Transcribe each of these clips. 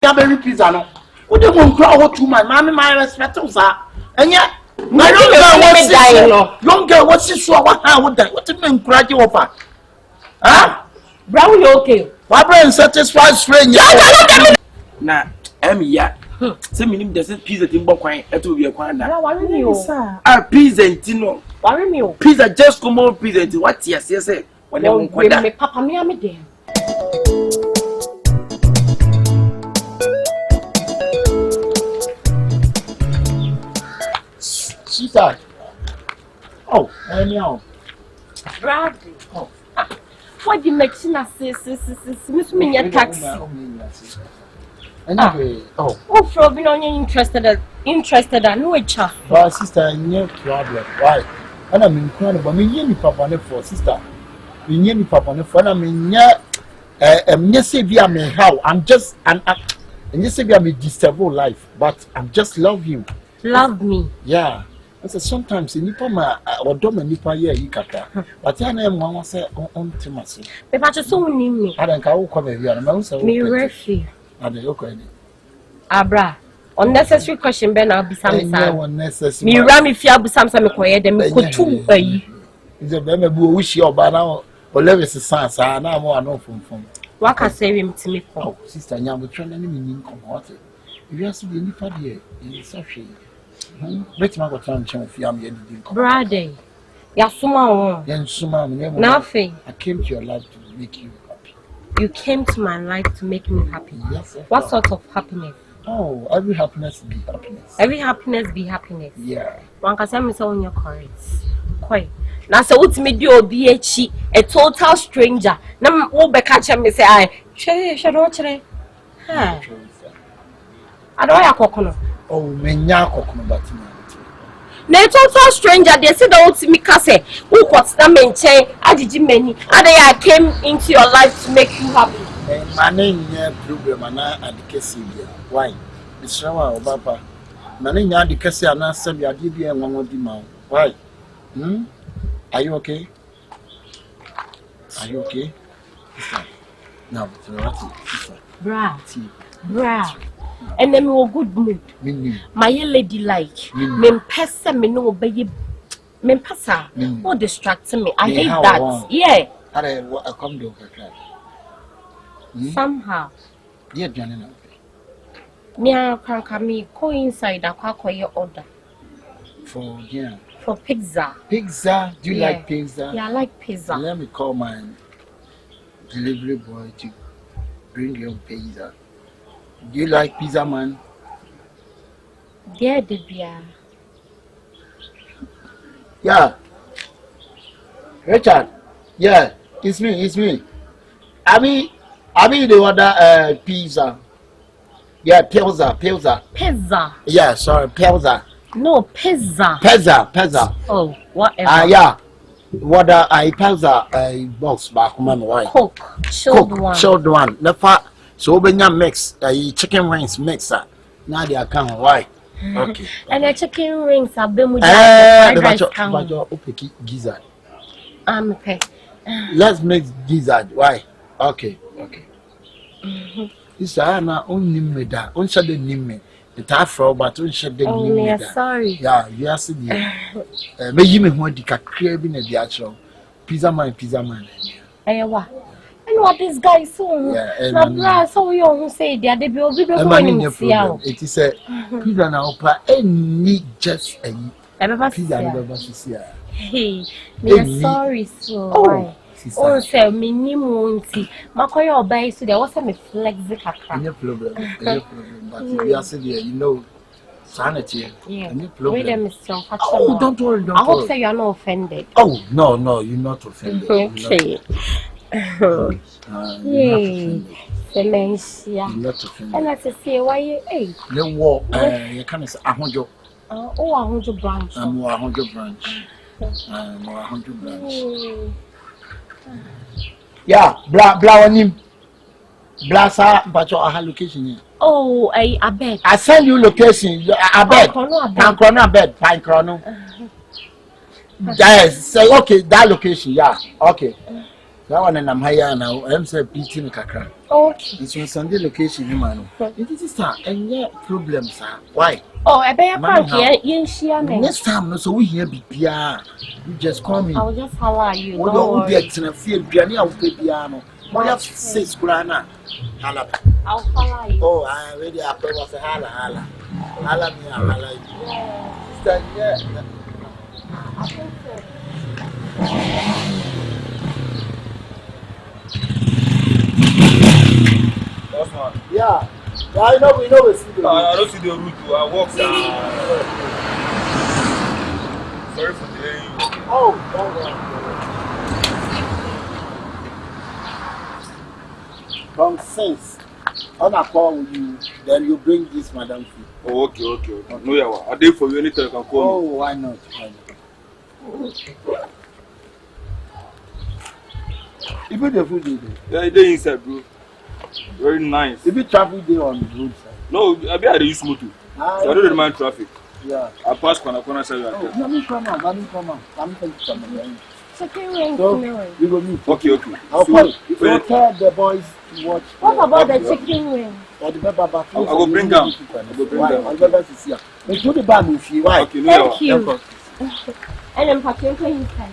Berry pizza no. What you want to to my mommy, my respect, and yet, my young girl, what's this? What I would die? What do you mean, cry you over? Huh? Brown, you okay? My brain satisfied stranger. Nah, yeah. Some minimum doesn't pizza in Bokwine, it will be a quana. Ah, pizza and Tino. Worry me. Pizza just come on pizza. What yes, when I won't me, Papa, me, I'm there. Sister. Oh, anyhow. Bradley. Oh. What do you make Sina say? Miss me a taxi. Anyway, oh, for being only interested and no child. but sister, no problem. Why? And I'm incredible. I mean, you papa for sister. You need papa for I mean, yes, how I'm just and yes, I may disturb life, but I'm just love you. Love me. Yeah. I said sometimes in Nipama or Doma Nipa ye Yikata, but I am one say on Timothy. If I just saw me, I don't come here and also me refi. Are they okay? Abra, unnecessary question, Ben, I'll be something. Unnecessary. Me ram if you have some quiet, then me could too. Is a baby who wish you by now or Levis is sans, and I'm more no from. What can say him to me? Oh, sister, you have a trend and meaning come water. If you have to be in the here, it's a shame. Let me go to family. Brother, Yasuma, nothing. I came to your life to make you happy. You came to my life to make me happy. Yes. What sort of happiness? Oh, every happiness be happiness. Every happiness be happiness. Yeah. One can say me so on your courage. Quite. Now, so what's me do be a total stranger. Now, all be catch me say, I share watch it. I don't have coconut. Oh, menya coconut batman. Na total stranger, they said that to me, Kase, who got them in chain, I did many, and I came into your life to make you happy. My name is problem, and I advocacy. Why? It's Rawa or Papa. My name is advocacy, and I said, I give you one more demand. Why? Are you okay? Are you okay? Now, Bra. And then we were good mood. My lady like me pesa me no obey me pesa. What distracts me? I hate that. Yeah. I come to somehow. Dear Janina. Nia can come go inside a quack order. For pizza. Pizza? Do you like pizza? Yeah, I like pizza. Let me call my delivery boy to bring you pizza. Do you like pizza, man? Yeah, Debia. Yeah. Richard. Yeah, it's me. I mean the order pizza. Yeah, pizza. Pizza. Yeah, sorry, pizza. No, pizza. Pizza. Oh, whatever. Yeah. Water pizza box back man why? Coke. Chilled one. The fat so when you mix chicken wings mixer. Now they are coming why? Okay. And the chicken wings are been with gizzard. Okay. Let's make gizzard. Why? Okay. This na only me da. On shade nime. It afro but on shade nime da. Sorry. Yeah, you are see the. Me you me ho di kakra bi na di actual. Pizza man. Ewa. And what this guy so? Yeah, bra so you who say there they be obi problem. It is a pizza na opa any just a pizza never see. Hey, me sorry so. Oh, say me ni munti. Makoya obai so there was me flex the kakra. No problem. But we are saying you know sanity. Yeah. No problem. Wait a minute, oh, don't worry. I hope say you are not offended. Oh, no, you're not offended. Okay. Yay. Dementia. You're not offended. And I say why you the war you can say 100. Oh, 100 branch. I'm 100 branch. I'm 100 branch. Yeah, blah on him. Blasa, but your location. Oh, I beg. I send you location. I beg. Pine chrono. Yes, say okay, that location. Yeah, okay. That one and I'm higher now. I'm saying PT Kakra. Okay. It's on Sunday location, man. It is sir, and yeah, problems, sir. Why? Oh, I better park here. Next time, so we hear BPR. You just call me. I'll just holler you. What do you get in a field? Biani, I'll pay piano. What else says Grana? I'll holler you. Oh, I already have to say hala. Hala me, hala you. Sister, yeah. Yeah, I know we know it's the I don't see the route. I walk down. Sorry for delaying you. Oh, from since on a call with you, then you bring this madam food. Oh, okay. No, yeah, I did for you anytime you can call Oh, me. why not? Even the food day. Yeah, they inside, bro. Very nice. If you travel day on the road side. No, I be at the use motor. So I don't mind traffic. Yeah. I pass corner side. Oh, let me come on. I'm going to come on. So, we will meet. Okay. I'll call you. So tell the boys to watch. What about the chicken wing? Or the baby back. I will bring them. I'll go back to see her. But do the bag with you. Why? Okay, no, thank you. And then packing playing time.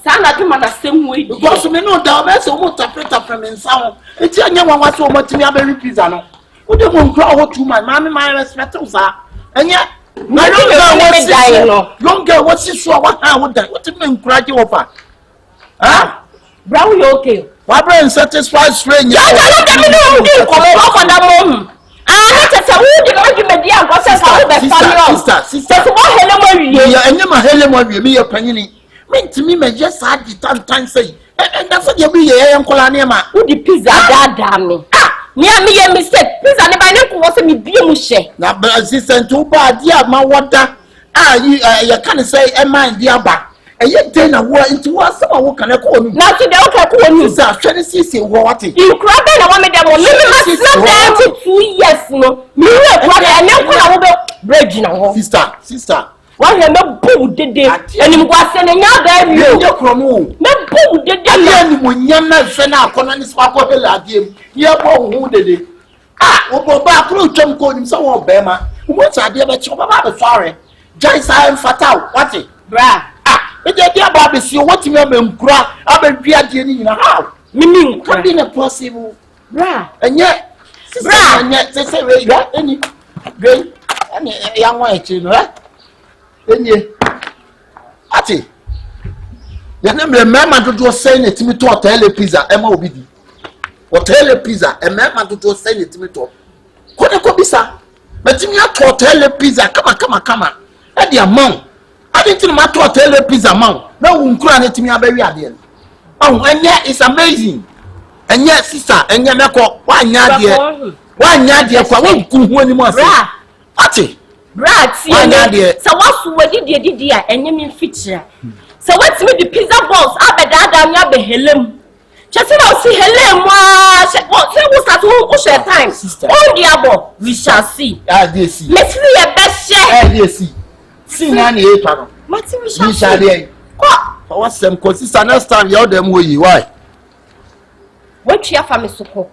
Sana do man the same way. Because me no doubt that's so much after from inside. It's a young one was so much me a pizza no. Who dey won crowd to my mommy my respect sir. And yet my young girl what's this so what would that what me encourage you offer? Huh? Brown you okay? Why brain satisfied strange? Yeah, come on that mom. Sister. So what hello Maria? Yeah, and you my hello Maria me your penny. Mean to me, just had the time say, and that's what you be a young colonial. Who the pizza that damn me? Near me a mistake. Pizza never was me be mushe. Now, but assistant too bad, dear, my water. You can't say, a man, dear back. And yet, then I were into what someone can call me. Now, to the okay, call you, sir. Trying to see what it. You crap and I want me to let me 2 years. No, me, I never bread, you know, sister. Why you no boo did it? And you was sending out there, you no boo did it. And when you're not sending out on this sparkle game, you're who did it. Go back through Tom calling someone Bema. What's I did about your sorry? Just I am fatal. What's it? Bra. But the dear Bobby, see what you mean, cry. I've been being in a house. Meaning, what being possible? Bra. And yet, bra, and yet, they say, you got any great young white, you know. Enye ati ya na mema dodo say na timi to hotel pizza e ma obidi hotel pizza e mema dodo say na timi to ko ne ko bisa betimi ato hotel pizza kama e dia man adi timi ma to hotel pizza man na wunkura na timi abawi ade oh enye is amazing enye sister enye meko wa nya ade kwa wonku hu ani mo ase ati Brad, see, so what's what did you and you mean feature? So what's with the pizza balls? I bet that be Helen. Just see Helen. What was that? Who share time? Oh, diabo, we shall see. They see. Let's see a best share. They see. See, nanny, we shall see. What's them? Because it's next time you're them way. Why? What you have for me support?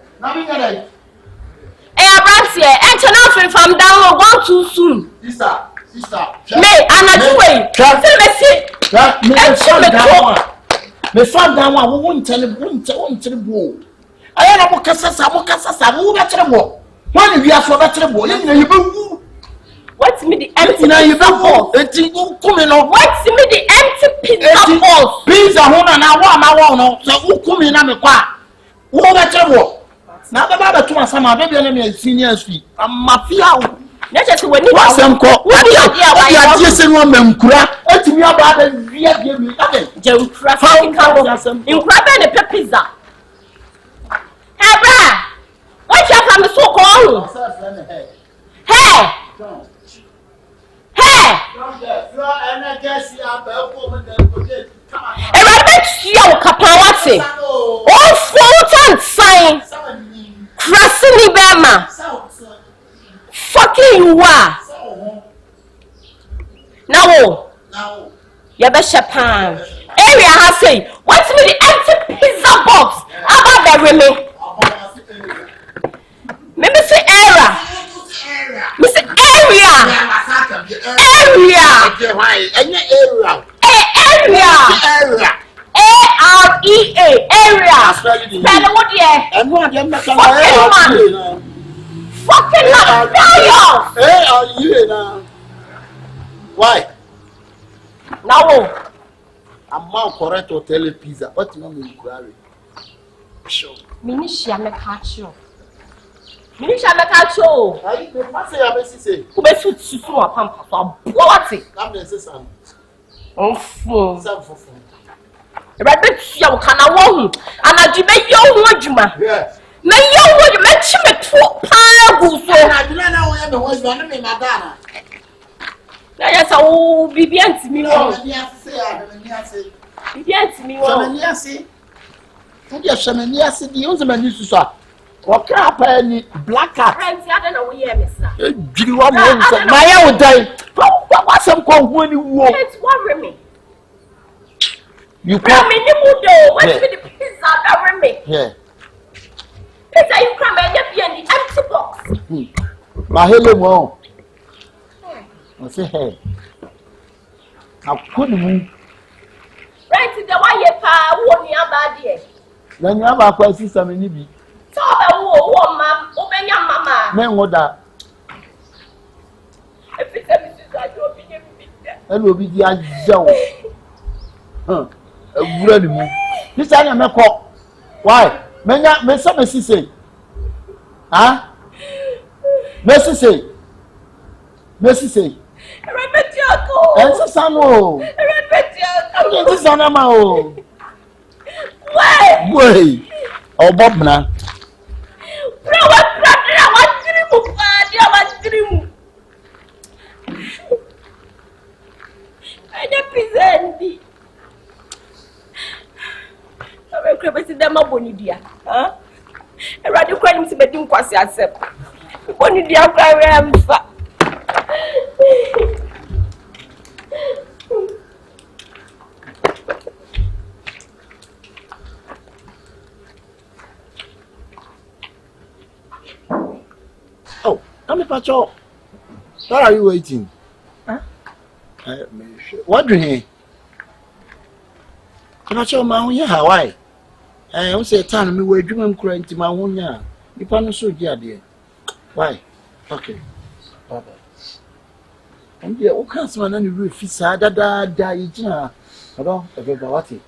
Here, and turn off from down one too soon. Sister. Me, I'm not doing. Me found down one won't tell him, won't tell the bull. I am a Mocassa, who better more. One of you are for better more. What's me the empty now? You don't fall. What's me the empty pizza balls? Pizza, one and I want, so who come in on the car? Who better more? Now the Baba to us, my baby and senior fee. I'm mafia. Let us when you are some call. What are you saying? Woman, crack. It's me about the real game. Joe Craft in Crabbe and pizza. Hey, Brad, what's your family so called? Hey, and I guess you are a rabbit, you capawati. Oh, 4 times sign. Krasini Bema. Fucking you are. Now, Yabashapan. Area has say, what's with the empty pizza box? About the women. Maybe say area. Mr. Area. Area. Area. A-R-E-A. Area. Spell what yeah. Fucking man. Why? Now, I'm more correct to tell you pizza. What you mean, Gary? Sure. Minisha Mekacho. Minisha Mekacho. I say, I say, who be suit susu a pampa so what it? I'm necessary. Oh, fool. Some for fun. Rabbit, you can a woman, and I do make your wajuma. Yes. May you would mention me to Pago. I do not know where the husband of Madonna. Yes, I will be bien to me. Yes, the husband used to stop. What crap any black cat? I don't know where, mister. Do you want my own day? What's some when you walk? It's worry me. You come in the mood, what's with the pizza? Worry me. Yeah. Pizza, you come and you in the empty box. My hello, mom. I say, hey, I couldn't move. Right to the wire pa, won't you about here? Then you have a question, some in it. So, mama, open your mama. Men, what that? If it's a Mrs. I don't be there. And will be the Joe. A ready move. This time I'm a cop. Why? Menya, me some say. Huh? Messi say. Messi say. Repeat your call. And so Samo. Repeat your call. And so Sanama. Wait. Oh, Bob now. I present. I'm crazy. Them a bonidia. Huh? I rather call him to be doing quasi accept. Bonidia, I am fat. Oh, come here, Pacho. Where are you waiting? Huh? What do you? Pacho, my own Hawaii. I will say, "Time me where dreaming crying to my own ya." You can't so dear. Why? Okay. Bye. And the old councilman and you fit sad da ijina. I don't ever what it.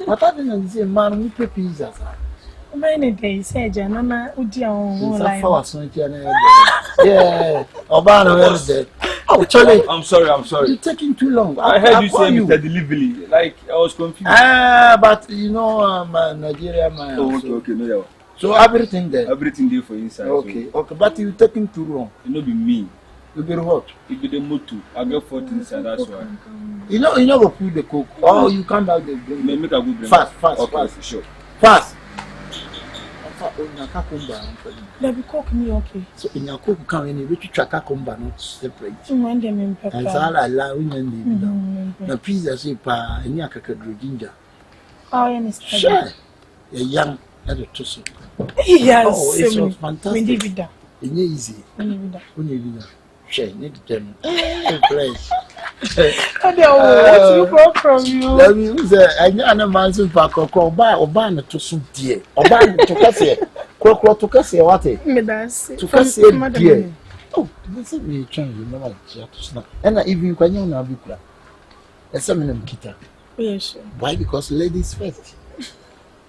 What happened is a man who pay pizza. Many days, say, Janana, Udian, yeah, Obama, oh, Charlie, I'm sorry. you're taking too long. I heard you say Mr. Delivery. Like, I was confused. But you know, Nigeria, man. Oh, okay, no, yeah. So everything there. Everything there for inside. Okay, but you're taking too long. It not be me. You be what? It be the motor. I get 14 inside, that's why. You know, go put the coke. Oh, you come back there. Make a good bring. Fast, okay, sure. Fast. Let me cook me, okay. So in your cook, come in, which track comba not separate. One day, in pepper. And all allowing and the pizza say, pa, and yakaka ginger. Oh, yes, sure. A young at a tussle. Yes, oh, it's so fantastic. It's easy. Share, need to tell me. Fresh. What you brought from you? Let me say, I know a man's back or call by or ban to suit dear. Or ban to Cassia. Croc to Cassia, what it? To Cassia, dear. Oh, this is me trying to remember. And even when you're not big. There's some in them kita. Yes. Why? Because ladies first.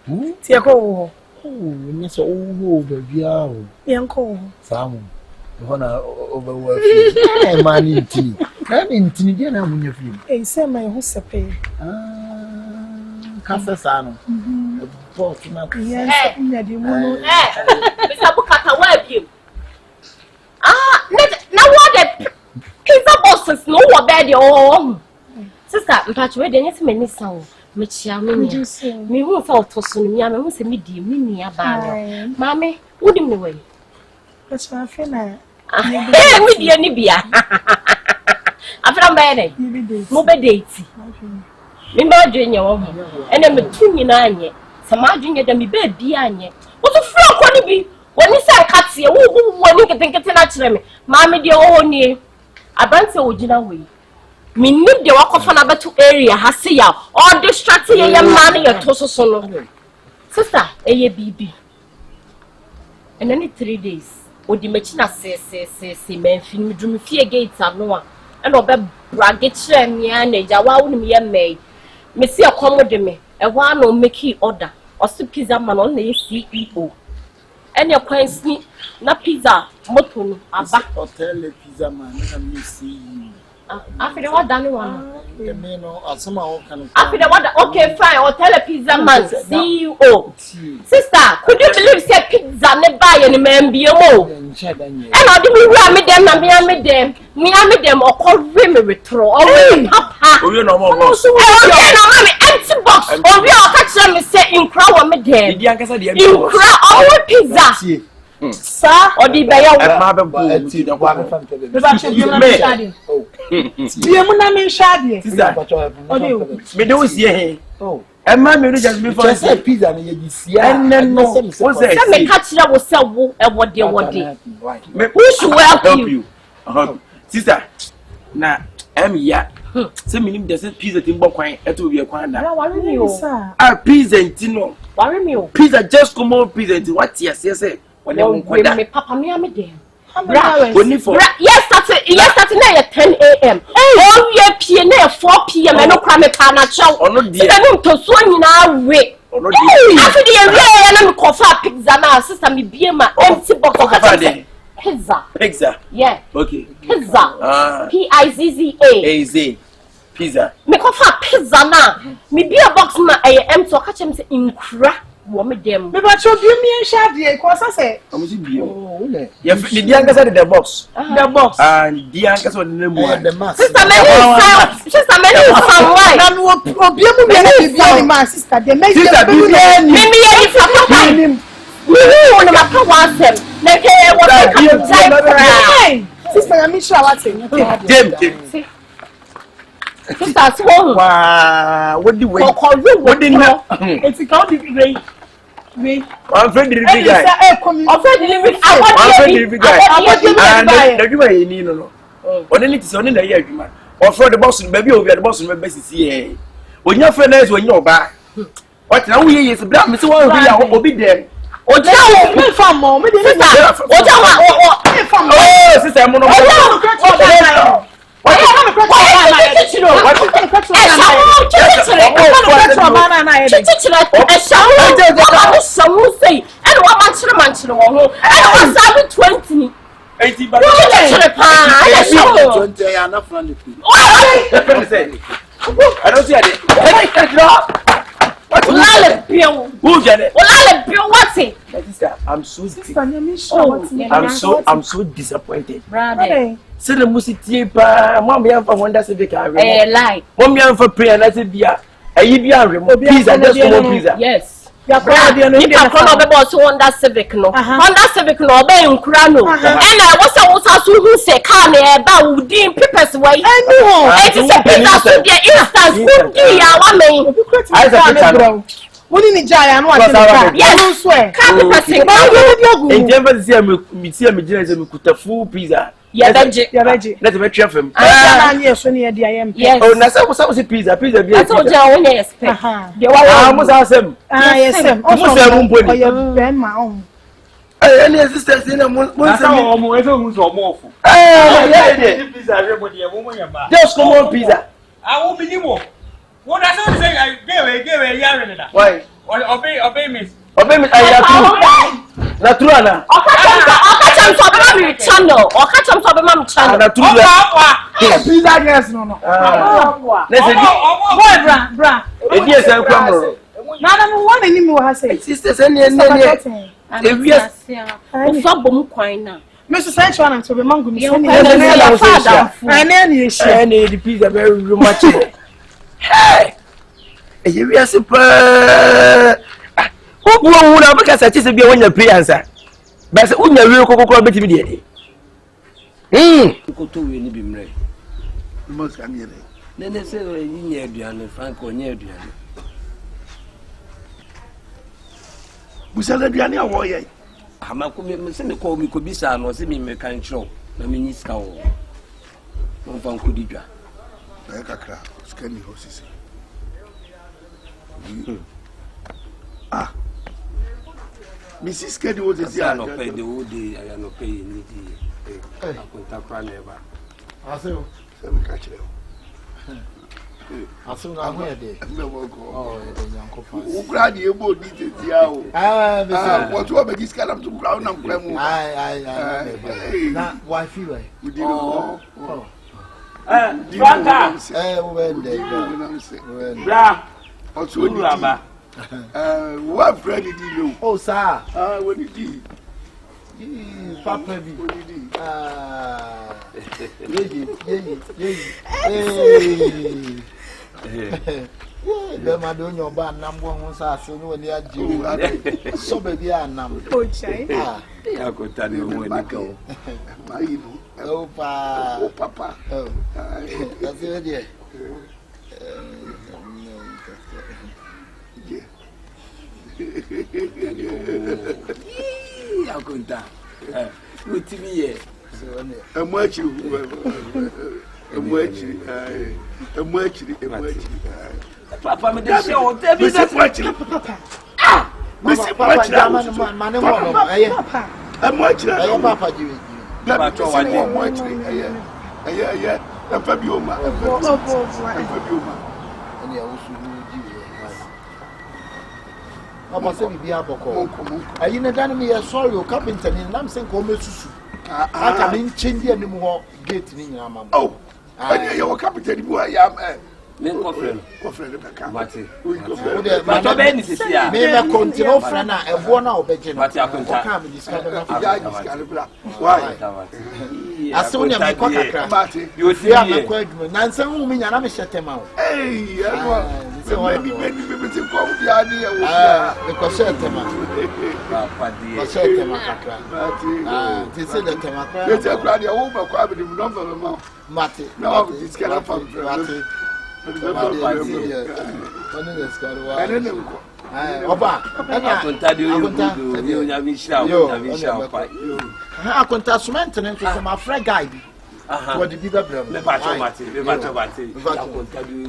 Tiako. Oh, yes, oh, baby. Yanko. Sam. Overwork. Man, indeed. I'm indeed, I'm on your film. Hey, say my who's a pay. Cafesano. Yes, you know. Mr. Bukata, where have you? Now what the pizza bosses know what bed your own. Sister, but where the next minute sound. Mechia me who thought to soon, Yamma was a medium, Abano. Mammy, wouldn't the way? That's my friend. With your Nibia. After a man, Moba Daisy. Remember, Junior, and I'm a 29 some margin at me bed, Diane. What a frog can it be? When you say Katsia, who you can think it's natural, Mammy, dear own name. I bank the original way. Me need the walk of another 2 area, Hasia, or distracting a young man in a tosso solo. Sister, a baby. And only 3 days. Would the machina say, man, film drew fear gates are no one. And over braggage and Yaneja, why wouldn't me a maid? Missy accommodate me, a one or make he order, or soup pizza man only CEO. And your coin sneak, not pizza, motun, a back hotel pizza man, and you see. After the what done one. The men or somehow can. After the what, okay, fine, hotel pizza man, CEO. Sister, could you believe say pizza never buy any man be a mo? And I didn't me them, or call women retro, or papa. You know more. Empty box, or we are catching me say in crowd with them. In crowd, all pizza. Sir, or the bayer and mother me do see oh, and mammy just before said pizza and then no, what's that? Me catch that was so what dear what day. Who should help you? Sister, now, ya. Some meaning there's a pizza in Bokwine, it will be a quanda. A pizza in Tino. Worry me. Pizza just come on pizza. What yes. When you me papa me am dem. Yes, that's at 10 a.m. Oh, yeah, PM 4 p.m. I no cry me pana chow. Oh no dear. I don't to so you now wait. After the area, I'm coffee pizza now. Sister me be my empty box. Pizza. Yeah. Okay. Pizza. Pizza. Pizza. Me coffee pizza now. Me be a box ma empty. So catch him say incra. Me dem. Me but you give me a shot here, cause I say. Oh, yeah. The youngest are the box. The box. And the youngest are the name the mask. Sister many some why. And what problem me be my sister? They make me if me want my power want them. Like what sister, I'm sure what say. Sister, so wow, what do we? What did know? It's a country we. I'm friend delivery guy. I'm friend delivery. I'm friend delivery guy. And you may need no. Or then it's only the year, man. Or for the boss, maybe over the boss, maybe see. When your friend is when you're back. What now we is black, Mr. One, we are be there. Oh, from mom, sister, oh, sister, I'm on. I don't see it. I'm so disappointed. Say the music mom ya for wonder civic lie. Mom ya for prayer na say bia. Ayi bia remo. Pizza just come pizza. Yes. Ya prayer dey no. If I come up about Honda Civic no. Honda Civic no be nkura no. And I was so who say car na e ba wudin papers way. It is a pizza so the instance who dey ya wa me. I say Woni ni jaya no ati. Yes, swear. Car papers in. And never see me see me gina say me kuta full pizza. Yeah, beji. Let's be true from. Yes, so near the IM. Yes. Oh, na say pizza be. That's what you want to expect. They wa mo say sem. Yes, sem. Mo say mo mponi. Oh, you ben ma on. Any sisters in mo say mo e so mu so mo ofu. Yeah. Pizza we mo dey mo nya ba. Just come on pizza. Ah, wo minimo. What I say give yare na. Why? Obey me. Obey me ayatu. Na true ana. Okacham so be my channel. Okacham so be my channel. Na true. Pizza yes no. Let's Boy bra. E dey say kwamro. Na na mo wan ni mi wa say. Sisters any. O so bom kwan na. Mr. Sancho na to be mango mi say. And then you share the pizza very much. Hey. you are super. Who would have because I just be on your pre answer? But when you're real cocoa, bet me. Go to any be mre. Most can hear. Then they say, near Diana, Franco, near Diana. We sell the Diana warrior. I'm a commitment to call me Kubisa, or see me mechanic show. The minister. No one could do. Like a crowd, scanning horses. Ah, Mrs. Kenny was a not pay the whole day. I am not paying it. I contact never. I say, catch it. as soon as I'm here, oh, who cried you about it? What you have this kind of to crown and cremo? Now, why feel We didn't know. Franca. when they Bra. Also, what friend did you? oh, sir, What did you? Papa, What did you? Them are doing your band number one, sir, so when they are due. So, baby, I am. Oh, child. I could tell you when I go. Oh, Papa. oh, that's the idea. I could tell. With me, A much Papa, me the show. Tell me Missy that. Papa. Ah! Missy Papa. I'm watching. Papa, you. That's what I'm watching. Yeah. I'm Fabioma. And you also do. Papa said, "We be able to." You know, Danny, sorry, you carpenter, and I'm saying, "Come to." I come in, change the animal gate in your mamma. Oh, you were captain. Who I am. Men friend. Mate. But Ben is here. Maybe continue, friend, and one out of But I can come discover. Why? As soon as I got a crack, You see, I'm a quite Nancy woman, and I'm a shut them out. Hey, maybe come the idea. Because shut them out. Shut them out. They say that Tamaka. Let's have a woman quite a number of them. Mate, No, this cannot come. Oba, I can tell you, you have been shouting. I contact maintenance to my friend guide. What did you do? The battle, I can tell you,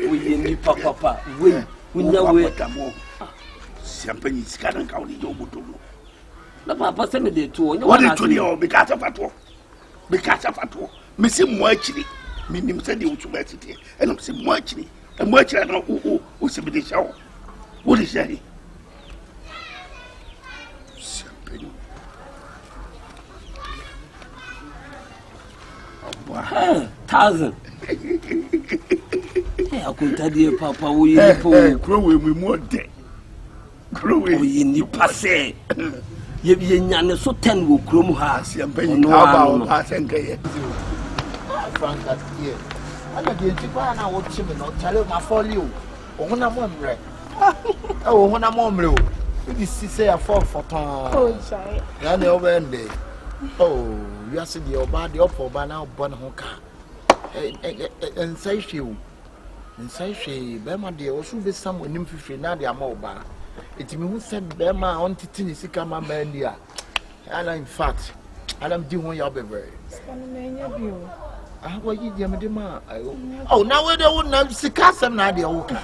we need Papa. We know where Champagne is cannon county. the Papa sent me the two. What is to you? Because of at all. Because of at all. Missing muchly. Meaning, said you to match it. And I'm saying muchly. And much I know who's the show. What is that? Champagne. 1,000. I could tell you, Papa, we growing with more day. Growing in the passe. You be in so 10 will chrome has champagne. How about I think Frank at here. I got the Japan. I watch him and tell my folio. Oh, when I'm on break. Oh, when I'm on blue. This is say a 4 for time. Oh, child. Then over day. Oh, you are seeing your body up for by now, Bonhoka. And say she, Bema, dear, also be someone in 50 now, they are mobile. It means said Bema on Titini Kama Mandia. And in fact, I'm doing your baby. Ah, what you Yamadima? Oh, now we don't know Sikasam Nadia Oka.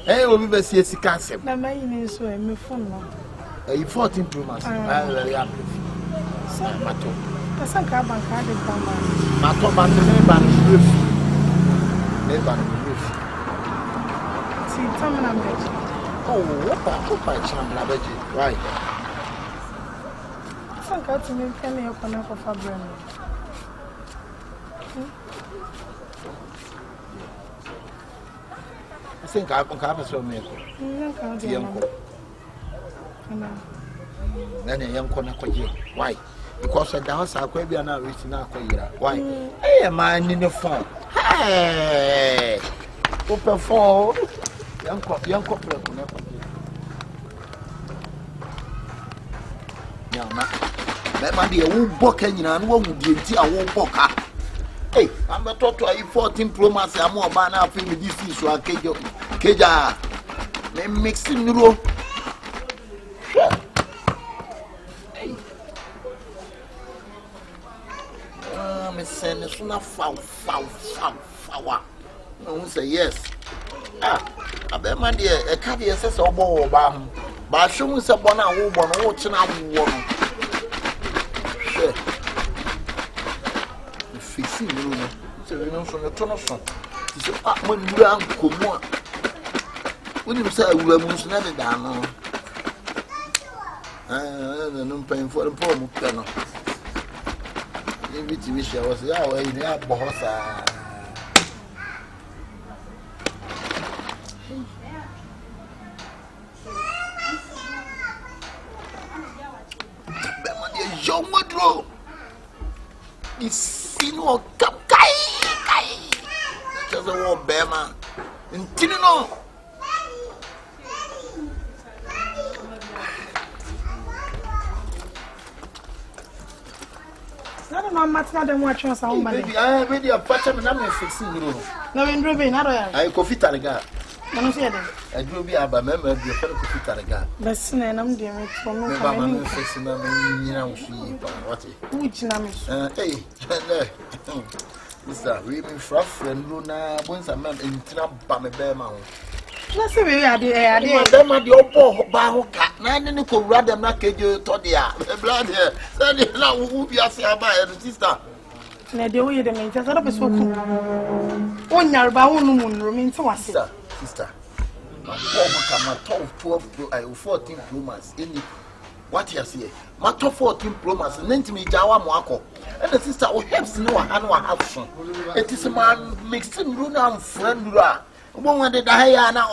Eh, we will see Sikasam. Na my name is my phone. 14 Pumas. I really am. Mato. I sang a bank card in Pama. Mato Bantan roof. Never roof. See, Tom and I'm Oh, what I chamber, right? I sang out to me penny upon a fabric. I think I can have a so many. Then a young corner. Why? Because at the house I could be an reaching now. Why? Hey, a man in the phone. Hey, open phone. Yanko preko na. Nyama. Bema de wo boka nyina no wu die nti a wo boka. Hey, I'm a toto I 14 Pro Max am oba na afi me DC so keja. Me mixing nuro. Hey. Me send so na foul. No say yes. Abema de e ka de se obo wo ba ho. Ba hwemu se bo na wo bo no wo kye na wo no. Fixing room. So we know from the tunnel son. So when you are come when you say we must never down. No paying for the poor panel. Maybe TV show was in the bossa. Young Woodrow. Sino kai just a war bema ntini no I don't know much more than what you're saying. Baby, I made you a pattern and I'm fixing you. No, in Ruby, I coffee taraga. I'm saying I do be a member of your fellow coffee taraga. That's and I'm doing it for me. I'm fixing them what which name hey, Mr. Remy Fruff and Luna, once a man in Tina Bamabema. That's a very idea. Them are the old bow cat, none could rather not get you to the blood here. Send it now, who be a sister. Na de we de me ntia so do so ku onya ba wonu mu nro mi ntia wase sister ma kama 12 pro I 14 pro max any what you say ma 14 pro max nenti jawa mo akọ and the sister o helps no anu have son it is man mixing ru na friend ru a obo won de da ya na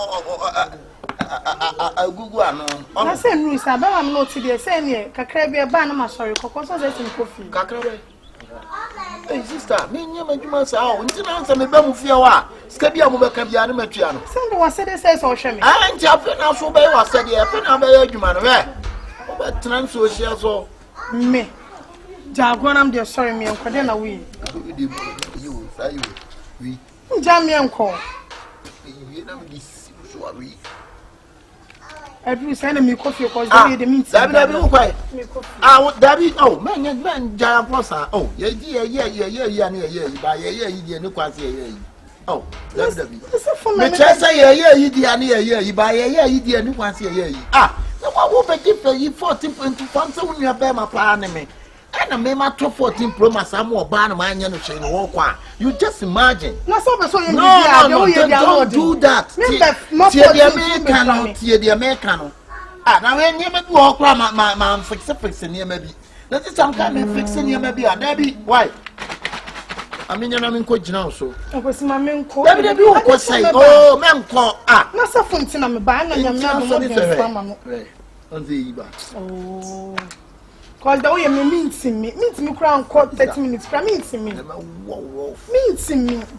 gugu anu na say nru sa ba am no ti de say ne kakra bi e ba na ma sorry kokoso ze tin kofi kakra be. Hey sister, me nyama djuma sa o nti na nsa me ba mu fie wa ska bia mu be ka bia na matua no send was say so hwe me nti afi na so be wa say de afi na be ya djuma no we o be tran so hia so me jago nam de sorry me enkwade na we you say we jam me enko you na me so we every send me coffee cause they the meat Dabi who kwai Dabi oh man jaya prosa oh ye ba ye ni kwase ye oh Dabi me chese ye di ani ye ba ye di ani kwase ye na wo be give you 14.2 so when you be my plan me and me ma 14 pro max am oba na ma anya no hwe no wo kwa you just imagine na so be so you don't do that tie the American na we nyema bi wo kwa ma fix nyema bi na ti sam ka me fix nyema bi Dabi why aminya na me nko gina so akosi ma me nko Dabi wo ko sai oh me nko na sa funti na me ba na nyamya do mo de fama no on the iba oh cause the way me crown court 30 minutes for me me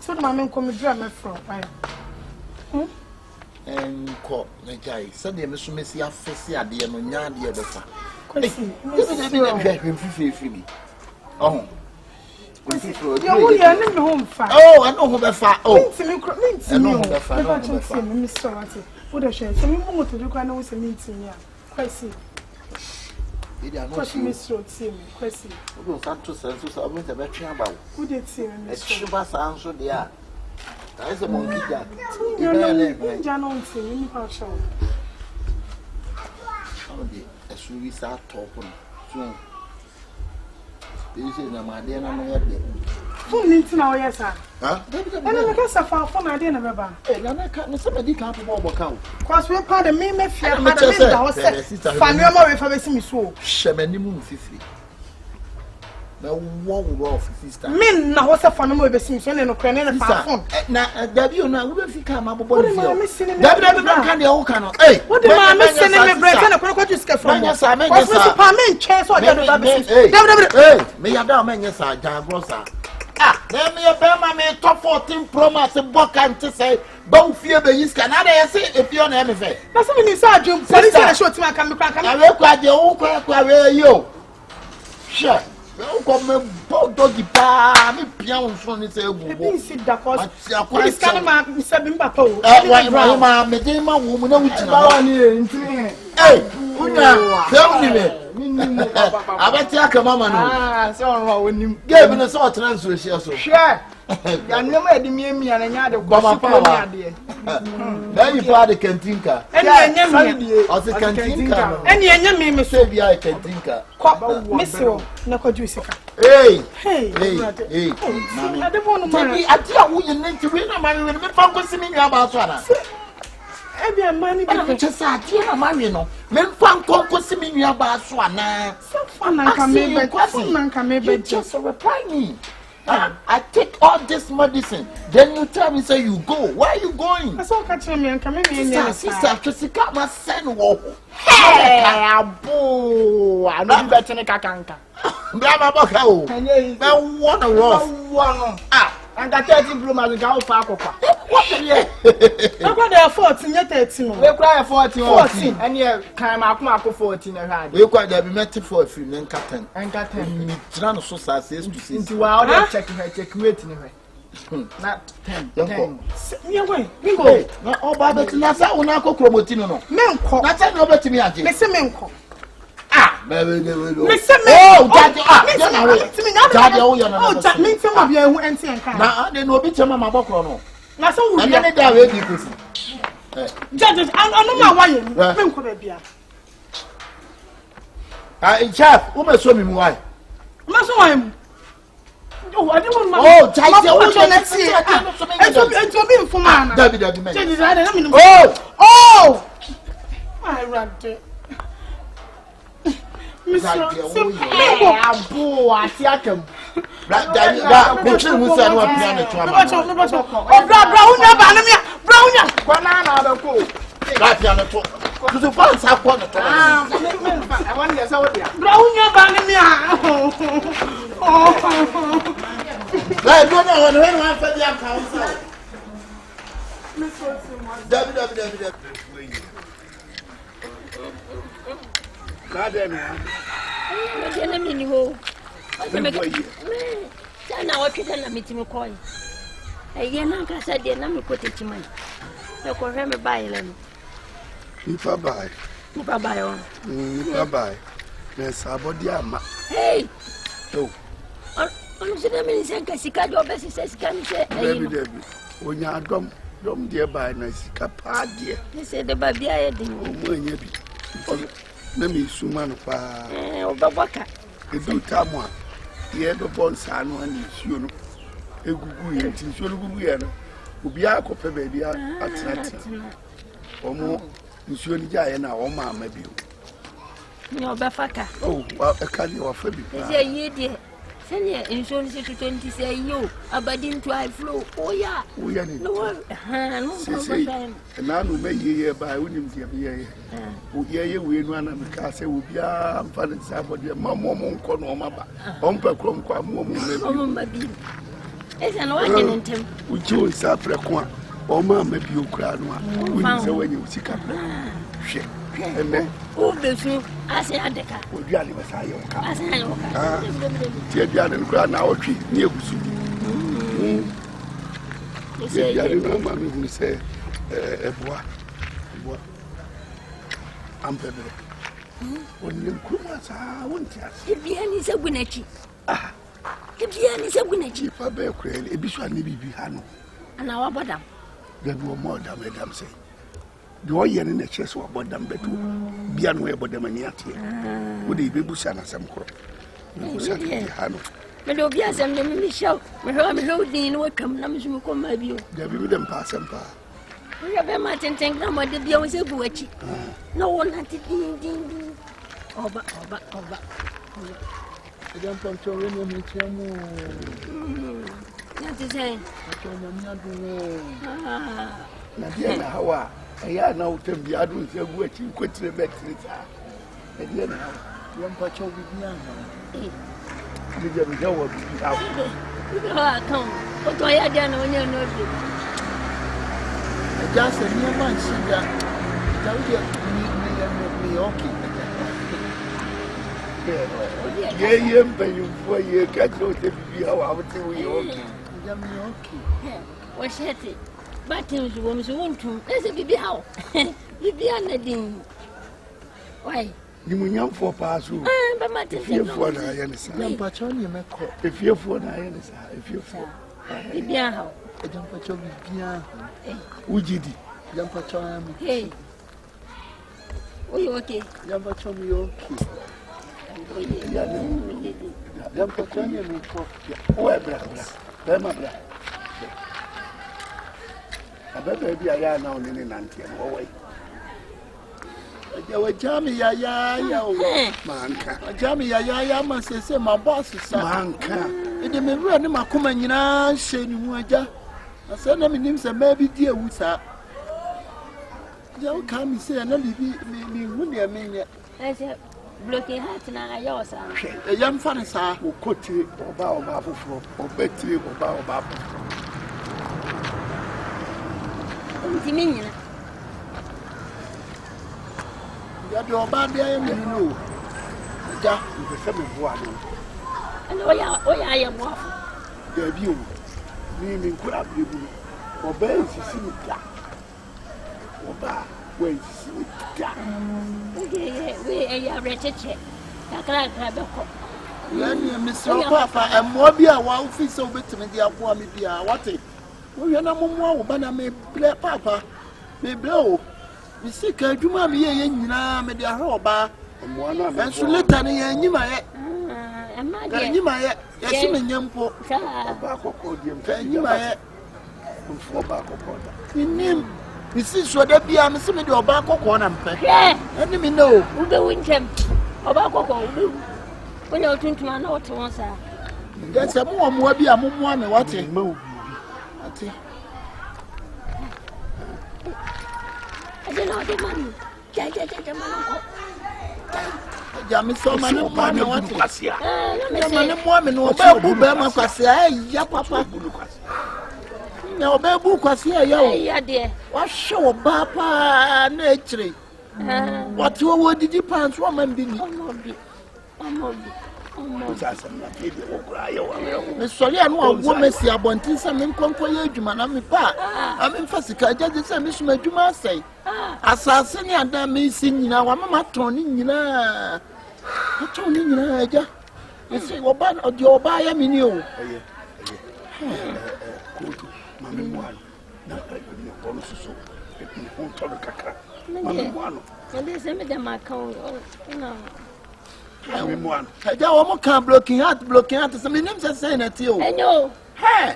so the man come drive me from right ko na guy said the mesumesi afese ade no nya ade e befa kwesi fifi oh you ya na me home fa oh I know who befa oh me me so what wo de share so me mo to do kwa na wo se me ya kwesi kwesi me so team kwesi wo do santo senso so abun te betwe abawo wo de team me so shuba sanso de a I say monkey jack you know jano team me pa show oh de esuri sa top no so they say na ma de na no yede fun ni tina o yesa ha ena me ka safa fun na de na beba na ka no se me ka po bo ka cause we pa de me fear pa de me da ho se fa ni mo we fa be si mi so shemani mu fifi na wo sister me na ho se fa no mo be si mi so ne no kra ne fa fun na Dabi ona wo be fika ma bobo ni Dabi na kan de wo ka no eh wo de ma me se ne me break na kwa tu ska from me sa pa me nche so de do ba be si Dabi me ya da me nya sa ja grosa Let me a bema me top 14 promise a book and to say, don't fear the use can I say if you're an MFA. That's something inside you. Police are short to my camera. I will quite your own crack where you. Sure. Come doggy pa me piano son is a woman. Sit the cost. Police can mark Mr. Bimbapo. Why, me did my woman, which hey, tell me. I bet you come on. Ah, so when you gave me a sort of translation. Sure. I never had me and another Bama. Then you are the cantinka. And the cantinka. And the enemy, Miss Savia, cantinka. Miss Nakojusica. Hey, I don't want to marry. I tell you, you need to win a man with me focusing in your bathroom. Every money, but just a dear Marino. Men found focusing in your bathroom. So fun, I can maybe just reply me. I take all this medicine. Then you tell me, say you go. Where are you going? I saw catching me and coming in. Sister, Jessica, my son, walk. Hey, Abu, I know better than a canker. Blama Bocao. And one a roll. And I tell you, Blue Mazigal Paco. What? I got there 14, yet 13. We cry 14, and you can Marco 14 around. We quite have met for a few and captain. And captain, Trano Society to see into our checking her, checkmating her. Not 10. Me away. We go. Oh, Baba, Nasa, Unaco Cromotino. Menko, that's another to me. Mr. Menko. Ah, baby, Mr. Oh, that means some of you who enter and come. Now, I didn't know which one my book. Now, so we are ready. Judges, I know my wife. In chap, who may show me why? Master, oh, I don't want my. Oh, let's see. It's a bit for man. Oh, I ran it. Mr. Abu, I see I come. That which is what piano to Brownia, banana, the cool. That piano to the fans have one. I want to say, Brownia, banana. I don't know when one for the account. Madam, now what you can meet him coin. A young said, the number put it to me. I call him a buy them. If I buy, there's a body. Hey, oh, I'm saying, Cassica, best says, can say, when you are dumb, dear, by nice capa, dear. They said the baby I didn't. Let me suman pa. Babaka. The do tamwa. The ever born son and you know. A good and you Ubia cope baby at or more. Monsieur Jayana or ma maybe. No, Bafaka. Oh, well, a candy or Fabi. Say, ye dear. Send your insurance to 20 say you. Abadin to I flow. Oh, yeah. We are no and now we may hear by William here. We run and the castle will be a fun example. Your mamma con or mama. Umper crom quam, baby. It's an organ him. We choose a frequent. Oh, mamma, maybe you cried one. We say when you see up. Shit. And then, oh, the I say, I declare, would you have a sign? Tiabian and Grand our tree near Busu. Mammy will say, I'm better. When you come, I won't ask. If the end is a winnachi. Ah, if the end is a winnachi, if I bear crazy, a bishop may be behind. And our bottom. Then no more than Madame say. Do I hear in the chest or about them better? Be unaware about them and yet. Would he be Busana some crop? But don't be as I'm the Michelle. My home is holding welcome. Namu come my view. There be them pass and pa. We have a Martin tank number the Beyond a Buachi. No one had it. Over. I don't control any that is saying. Nadia, how are I now tell the adults you're going to quit the back. Again, one patch of the young. Come. What I had done when you know. Just a near man, see that. Tell you, me, okay. Yeah, but you for you catch out the video. I would say we okay. What's it? But things women want to. There's a baby how. Baby Nadine. Why? You mean young for pass through? But my if you're for the iron, patron, you make if you're for the iron, if you're for baby how. A jump patron, Ujidi, jump patron. Hey, are you okay? Jump patron, you okay? Jump patron, you make I bet maybe I am now in an auntie and away. Jammy, Manka. Jammy, must say my boss is Manka. It may run him a common, you know, saying, Waja. I said, let me name some maybe dear with her. Don't come and say, and let me be me. I said, blocking hat and I yours. A young father, sir, who could take or bow baffle or bet you or bow baffle. Dominion. You are bad there, you know. Jack, the same one. And I am waffle. The view, meaning crab, you or bells, you see it. Or bar, where you see it. We are ready to check. I can't have a cup. Mr. Papa, and more be a wild fish over to me, dear poor me, dear. What it? We are no more, but I may play Papa. May blow. We see Kajuma, me, and you know, me, dear Roba, and one of them. So let any and you might. And my dear, you might. Yes, you may young for tobacco podium, and you might. For tobacco podium. In him, you see, so there be a missing with your tobacco corner. Yeah, let me know who the winter tobacco. When you're thinking to my note once, there's a more be a more what it move. I don't know the money. Jammy, so many money. What was here? Many women who bear Cassia, ya papa. No, babu Cassia, ya dear. What show, papa, nature? What you did you pants woman be? Sorry, I know a woman see a bontin, some inconquer you, man. I'm in Fasica, just the same as you must say. Assassin and damn me singing now, I'm turning, you know. Turning, you know, you see, what bad or your buy a menu. Mammy, one. Now, I will so. It won't tell the caca. Mammy, one. And there's a madam account, you know. I don't can't blocking out, some names are saying at you. I know. Hey,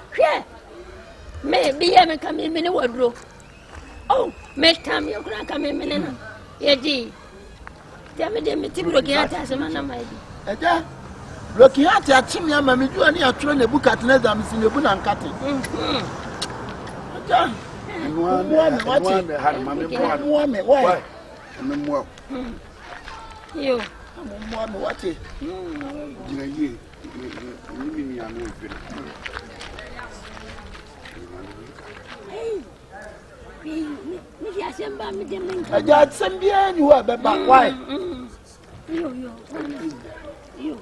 maybe I may come in many wardrobe. Oh, make time you can't come in many. Yeah, gee. Tell me, they may take looking at us, a man of my dear. Looking at your chimney, mammy, you and your train a book at Nedams in the book and cutting. Why? You. Mama, what it? You I got some beer you have, but why? You.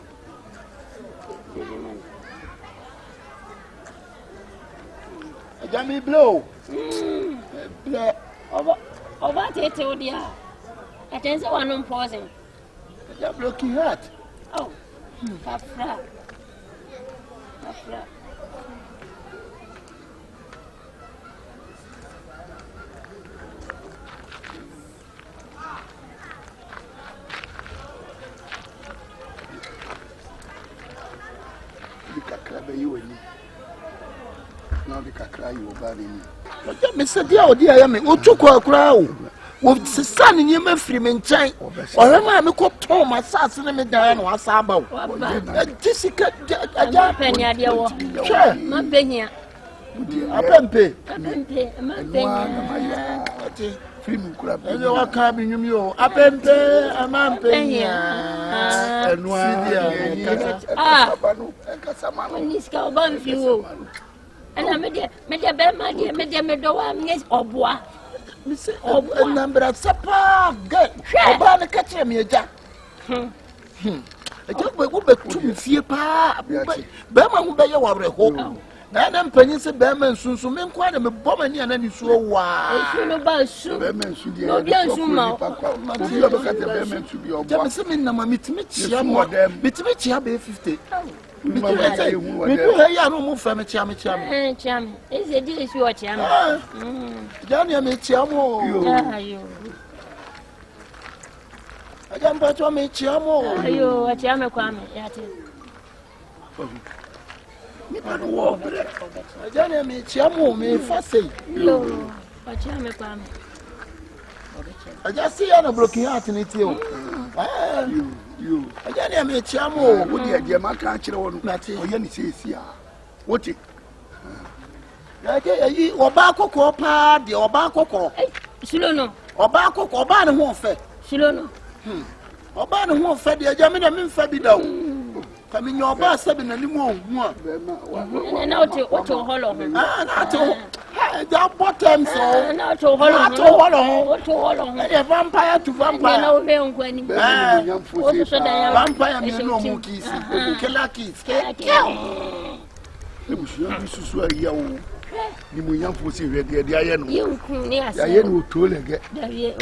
I got me blow. Over it, oh dear. I tell you one on pausing. You're blocking heart. Oh, Afra. You and me. Now the cry you about me. Mr. Dear, I mean, what took a crowd? With the sun in your free men chain, or am I a cook Tom assassin me down or Sabo? Jessica, a penny idea. Sure, my penny. A pay. film kura bi ɛyɛ waka bi nwumi o apempe amampenya ɛnu a kasa ma no ni ska oba mfi wo ana me de be ma de me do wa me oboa nambra sapa gɛ ɔbaa no ka kyerɛ me agya agya wobɛtum fie paa bɛrima ho bɛyɛ wawerɛho na na mpanyin sɛ bɛrima nsunsu me nkwa na mebɔ m'ani ana ne suo waa esu no ba su bɛrima nsu deɛ no bia nsu ma obi a bɛka tɛ bɛrima nsu bi ɔboa gya me sɛ menam a metumi kyia mo metumi kyia bɛyɛ 50 medu ha yi a no mu frɛ me kyia me kyia me ese di esi o kyia me gya ne me kyia mo ayo agya mpatsɔ me kyia mo ayo o kyia me kwa me ya te nipa no wɔ brɛ agya ne me kyia mo me fa sei yo o kyia me kwa me agya si ya na broken heart ne tie o yo agya ne me kyia mo wo de agya ma ka kyerɛ wɔ no ɔyɛ ne sɛsi a wote agya yi ɔbaa kokɔ paa de ɔbaa kokɔ silo no ɔbaa kokɔ ɔbaa ne ho fɛ silo no ɔbaa ne ho fɛ de agya me na me mfa bi da o ka me nya ɔbaa sɛ bi na ne mu ohu a na wote holo ho na to da bottom so na wote holo ho e vampire to vampire na obe nkwani o so da ya vampire me no mu kisi killer kiss e busu bi susu ayi awo ni mo yan fo si hwede de aye no yenkun ni ase aye no to lege da ye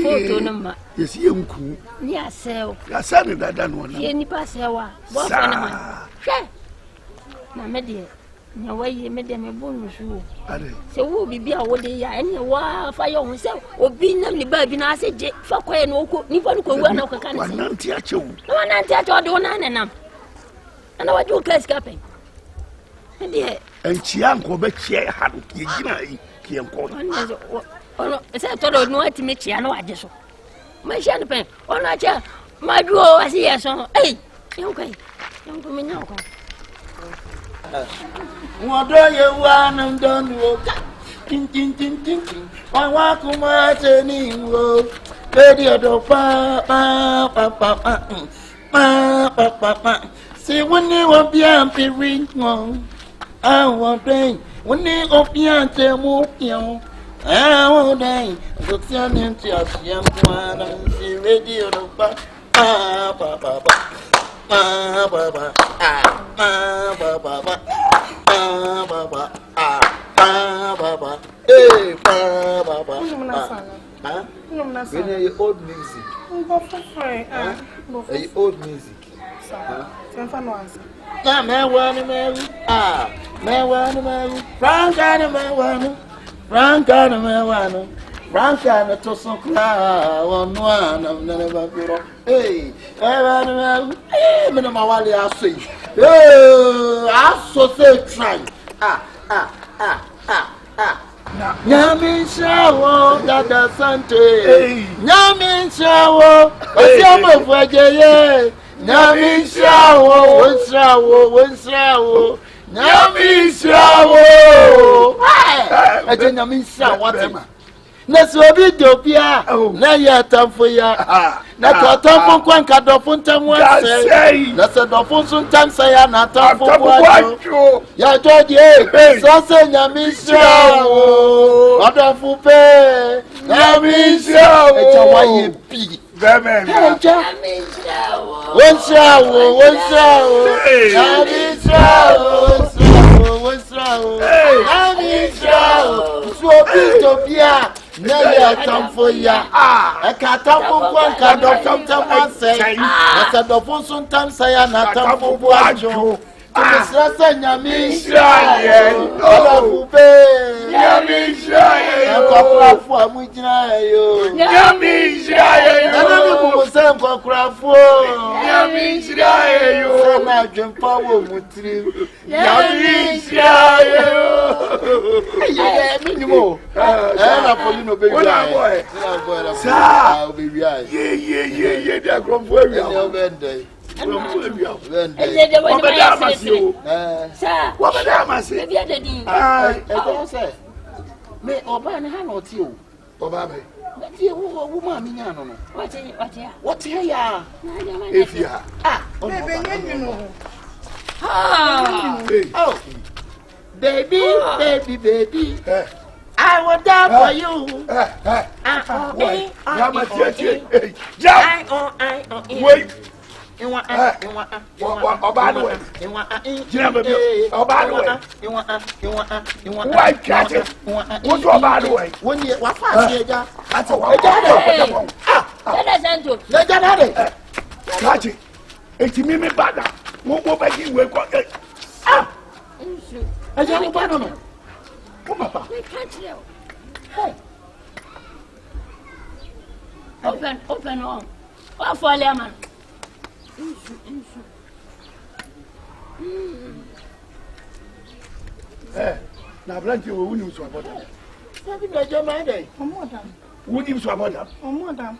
photo no ma yesi yenkun ni ase o ya sa ni dada no na ye ni pa se wa bo fa na ma hwe na me de nya waye me de me bonu su ade se wo bibi a wo de ya ene wa fa ye ho se obi nam ni ba bi na ase je fa kwaye no ko ni fa no ko wa na ko ka ni se wananti achewu wananti achewu de wona nenam ana waje o class captain ade enchia nko be chia ha no ki gina yi ki enko ono se to do no ati me chia na waje so ma sha no pen ono acha ma duo asi ya so yonko me nya ko wodo ye wa nam don wo tin tin tin tin wa kuma te ni wo pedi odo pa si woni wo bia mpiri ngo awon den woni opia te mu pion awon den so ti ani ti asiam kwa si radio do pa old music. Old music. Franca na to so kra wonu ana na ba biro me na mawale aso aso se try Nyami shawo dada sante Nyami shawo osiamo fujeye Nyami shawo wonsrawo Nyami shawo aje nyami shawo tema na so bi dopia na ya tamfo ya na tamfo kwanka dofo ntamu ase na se dofo so ntamsa ya na tamfo kwacho ya joje so se nyami shawo adofo pe nyami shawo eja waye bi bebe nyami shawo wonsrawo nyami shawo nyami shawo so bi dopia na ya tamfo ya ka tamfo kwanka dofo ntamu ase na se dofo so ntamsa ya na tamfo kwacho Misrasa nyamisha olafube nyamisha kwakrafu amujina yo nyamisha nana kubusa kwakrafu nyamisha yo na jempa wo mutri nyamisha yo minimo na polino be wi sa be wi ye da krafu wi obende me oba na ha no ti o oba be But you woman, no. What here ya? If you are. Baby, you know. Oh. Baby. I will die for you. Wait. You want Open on. What for lemon? Now, plenty of women to about that. Something like your mind, eh? Would you to about that? Oh, madam.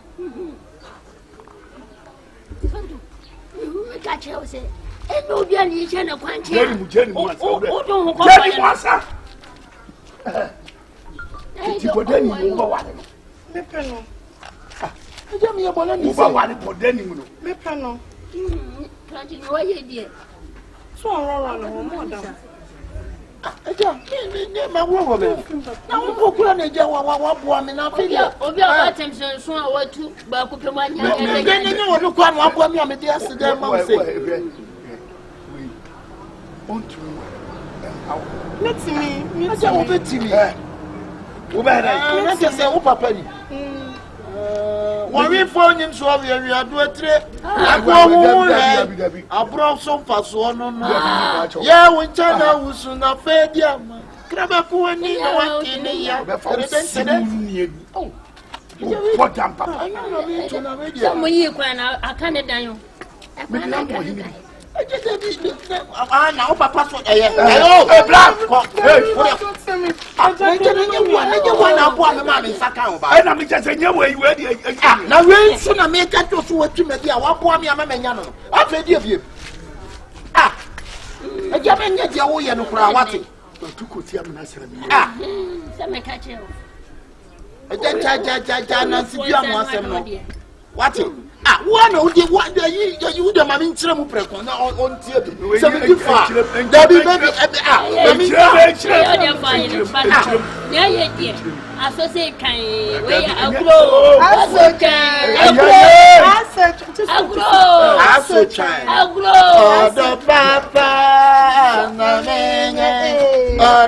Catch you, say. And no, be any channel, quite Jenny, Jenny, Worry for him, so we are doing it. I brought some fast one. Yeah, we turn out with soon a fair yam. Krabaku and you know, in a year. Oh, what damp? I know you can. I can't die. Now, Papa, hello, black. I'm just a new way. Now, we soon make that to what you may be. I want one Yamano. I'll pay you. Ah, a German yet your way and Krawati. To cook him, ah, some catch you. A Jaja, what? Ah, one of the one that you would have been trouble on 75. Baby, associate kind way the papa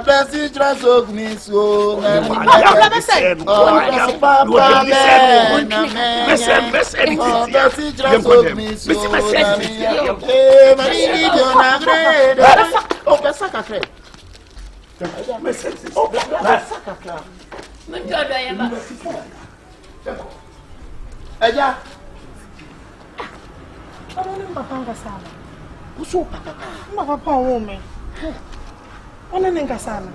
the citrus of me so Eja. I don't know Papa Sana. Who's Papa? Papa woman. I don't think Sana.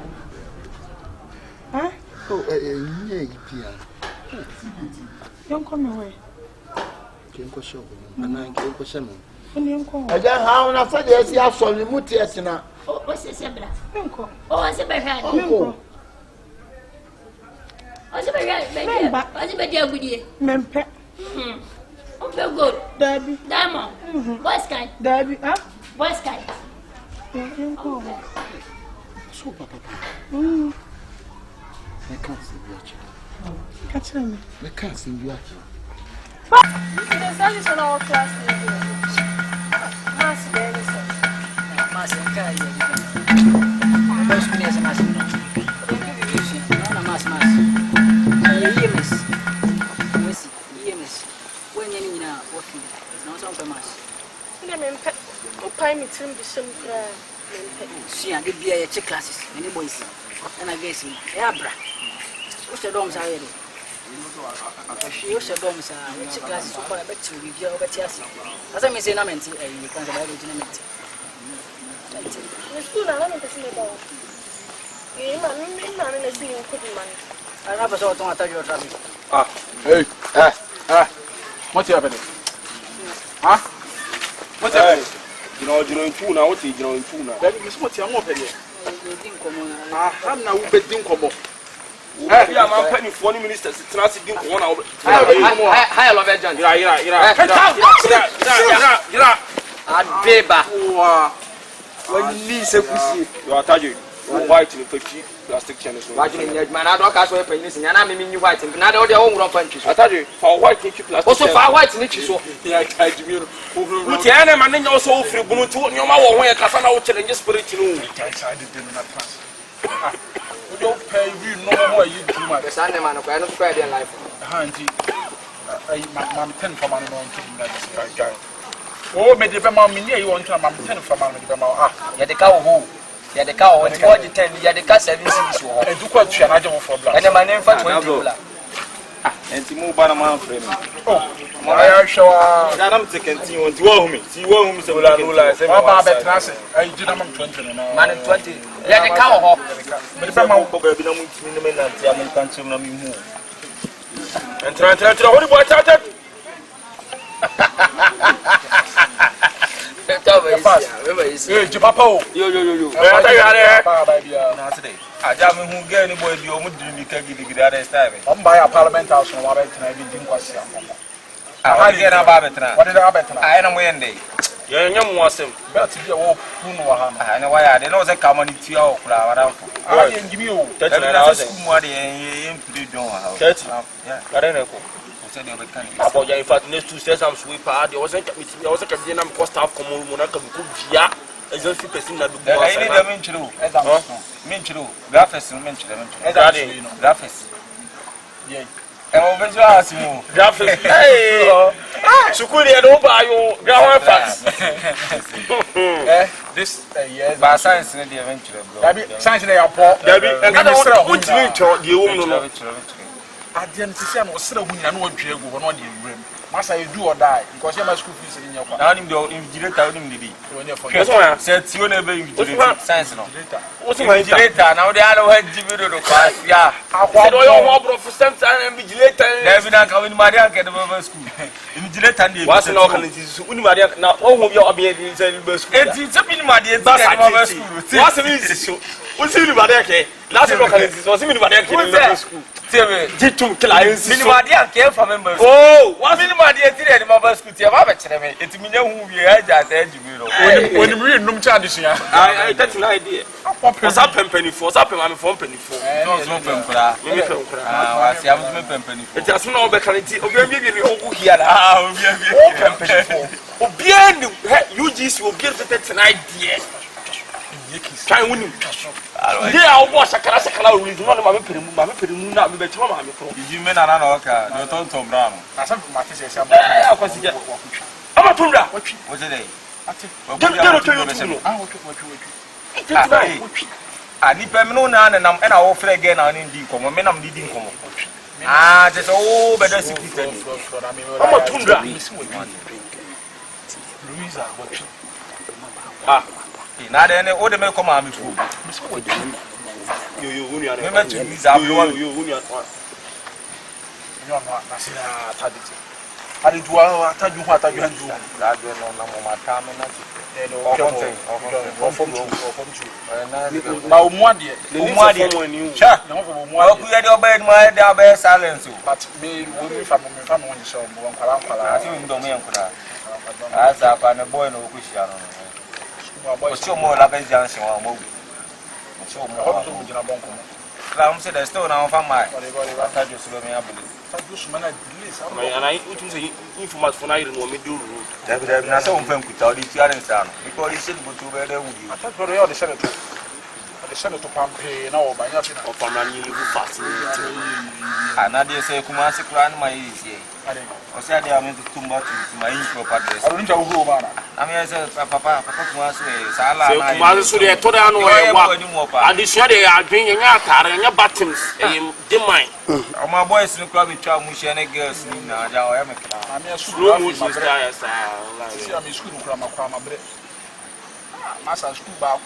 Huh? Oh, yeah, Don't come away. Can't show and I can't show them. Eja, how na say yes, you so you muti etina. Oh, what's the sembla? Uncle. Oh, I said, Uncle. I said, I said, good. Mempe. Okay, good. Debbie. Diamond. Boy Sky. Debbie, huh? Boy Sky. Uncle. So, Papa. I can't see you. Catch me. I can't see you. The studies on our class. Mass, baby. Mass, First me as a mass. Mass. EMS. When you know what it's not so mass. Me trim some see, I did be a check classes, many boys. And I guess me, Abra. What's the domes already? She also domes are check classes for a bet to review over Tias. As I may say, I'm in the conservative. The school, I don't know about. I never saw to attack your traffic. Hey, what's happening? Huh? What's happening? You know, two now. What's it? Two now. That is what you're not here. I'm now betting combo. We are man penny for ministers. It's not sitting on our. Hi, love agent. Adeba. When you need to you are tired. White in the plastic channels. watching your man, I don't cast away pennies, and I mean you white, and not all their own punches. I told you for white in plastic. Also, for white in each so. Yeah, I told you. With the enemy, and then also free Bunu, your mother, when a Casana will challenge spirit to know. I didn't know. We don't pay you no more. You do my son, man, I don't square their life. Handy. I'm 10 for my own guy. Oh, made the mammy, you want to I'm 10 for my ah, yeah, the cow who. Yeah, the cow, and 10, yeah, the cat 7 6 and do quite an item for blood. And my name for $20. And to move by a man frame. Oh, my show. I'm taking you want to warm me. See, warm me. So, I didn't 20 man 20. Yeah, the cow. But if I'm out of the minimum, I'm canceling on me. And try to hold what I Papa, you. I damn who get any boy, you would do me the other time. I'm by a parliament house on what I didn't was. I get about it now. What did I bet? I am Wendy. You're young, was him. But to be a walk, I know why I didn't know the community of flower. I didn't give you that money and you don't have. I don't know. About your fact, next 2 says I'm sweet party. I wasn't a dinner cost of common Monaco. Yeah, as if you can that. I need a mention. Mention, graphics, and mention them. Graphics. Yeah. And over to ask you, graphics. Hey, so could you buy your grammar facts? This yes, by science in the adventure. Science in the airport. And I don't want to the woman. I didn't see I'm still winning and what you go on the room. Must I do or die because you have my school fees in your car. I didn't go in the when you're said you never science. What's my later? Now the other way, yeah. I want to for some time and vigilator. Never not coming to Maria get over school. Invigilator and what's an organization? Now, all of your obedience and school. It's a bit my dear. What's the issue? What's in Maria? Last organization was in Maria school. Jitum clients. Minimadia came from members. Oh, what Minimadia did in my school? It's me who we had at the when you read no charges. I that's an idea. What's up, penny for? What's up, I'm from penny for. No, it's not penny. It has no becality. Oh, here. Oh, bien, UGs will get it an idea. Try winning. Yeah, I was a class with one of my people, not be better. You men are not okay. You told Tom Brown. I said, my sister, I'm a tunda. What's the day? I need Pemona and I'm offer again on Indy. Come on, I'm leading. Ah, that's all better. I'm a tunda. Louisa, ah. Not any other may come on before. You remember to use our you are not Tadity. I did well, I tell you what I can do. I don't know my time and now, one year, when you chat, no, we had obeyed my best silence. But me, we from one show, I think Domain. As I find a boy no Christian. What's your more like Johnson or Moby? What's your more? I'm saying there's still now from my I just let me have it. And I would say informal for night and me do. There not some film without the parents down because he said, go to where they would. I thought for the senator. The senator Pompey now by nothing of family fast. And I dare say, Kumasi Clan, my easy. I said, I am too much to my property. I don't know. I mean, I said, Papa, was Sala. I told her, and this year they are drinking your car and your buttons. Mine. My boys in the club with Chamushana girls in America. I'm a slow motion. I'm a school from a bread. Master school back,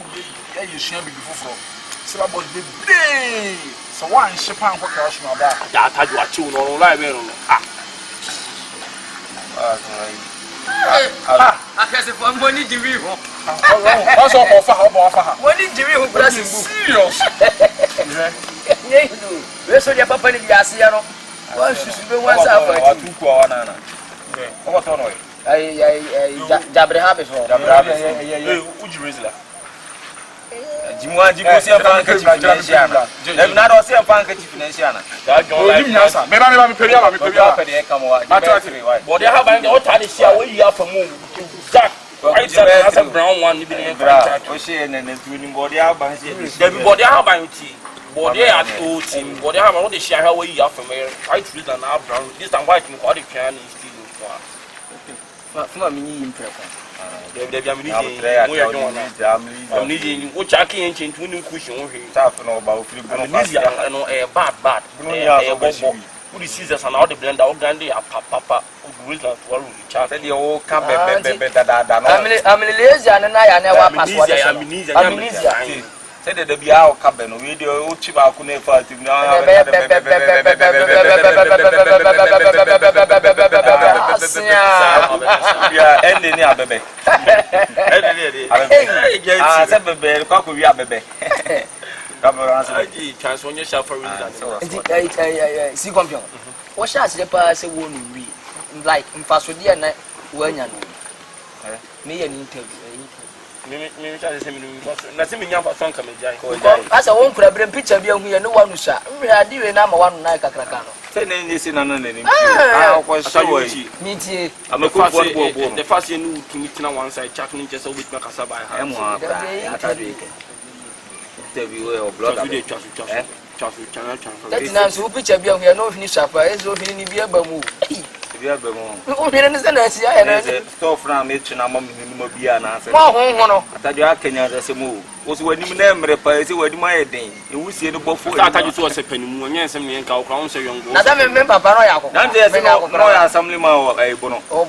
you shall be before. So about the day. So one ship and what else my back. That I do a tune on library. I guess if I'm going to be wrong. Also, offer her. What did you do? Serious? Yeah, you do. Where's your papa in the Asiano? Well, she's been once out for 2 nana. What on way? Jabrahabis. Would you raise that? Jimwa Jimosia Fanka Financiana. They've not all seen Fanka Financiana. Maybe Peria, come on. But they have an old share where you have to move. Jack, I said, as a brown one, living in Ocean and winning body out by everybody have buying tea. Body are two team, body have all the share where you have from here. I treat an out brown. This time white in body can is still for a mini impression. I'm needing which I can't change winning cushion. About bad. Who the scissors and all the blender, all grande, papa, who will not worry. Charlie, the old camp, I'm lazy and I never pass. Said that be our cabin, video, Chiba Kune Fat, ending here, baby. I said, baby, cock will be a baby. Transform yourself for reason. See, computer. What shall the pass a wound be like in Fasodia and when you me an interview. As a one could have picture beyond here, no one who shot. We are doing number one like a cracano. Say, this in an enemy. I was so me. I'm a the first year new to meet on one side, chatting just a week, Macasaba. I am interview or blood. That's not so picture beyond here, no finish up. It's opening in the Abamu. Store from it, and I'm a beer and answer. I you can as a move. Was when you name repairs, you were my day. You will see the buff. I thought you was a penny when you're some young cow, so young. I remember Paroya. Now there's no assembly more. I bono. Oh,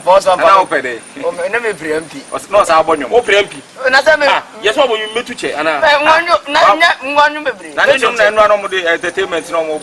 for some pay. Oh, never preempty. Was not our bonum. Oh, preempty. Yes, what will you meet to check? And I want you run on the entertainment no more.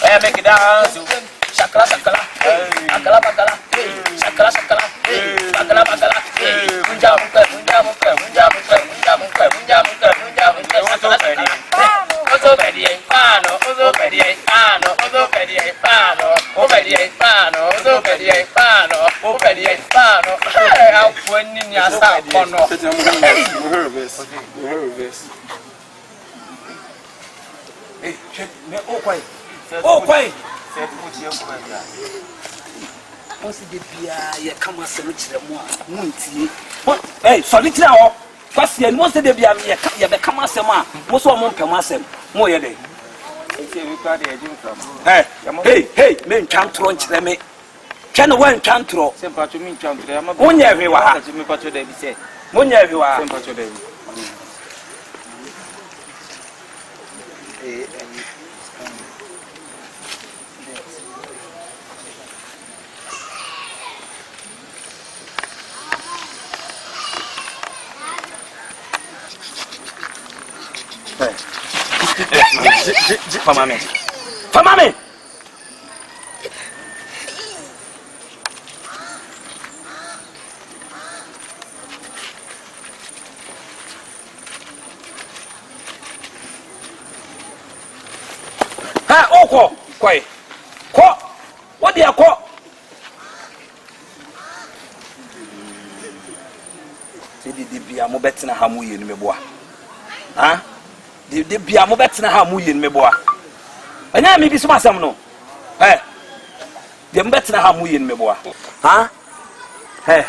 I make it down. Shakala, shakala, akala, bakala, shakala, shakala, bakala, bakala, munja, munja, munja, munja, munja, munja, munja, munja, munja, munja, ozo bedi pano, ozo bedi pano, ozo bedi pano, obedi pano, ozo bedi pano, obedi pano. How when you are sa kono. Hey, check me. Oh, quiet. Oh, quiet. What's the beer? Come on, search the one. Hey, sorry, now. What's the most of the beer? You become a sema. Most of them come as them. More a day. Hey, men can't trunch them. Can one can't throw? Simple to me, can't throw. One everywhere. One everywhere. Famame. Ha, oko, kwai. Ko. What dia ko? Se di bia mo betina ha mu ye ni meboa. Ha? Di bia mo betina ha mu ye ni meboa. Anya mi bi so masam no. Eh. Di mo betina ha mu ye ni meboa. Ha? Eh.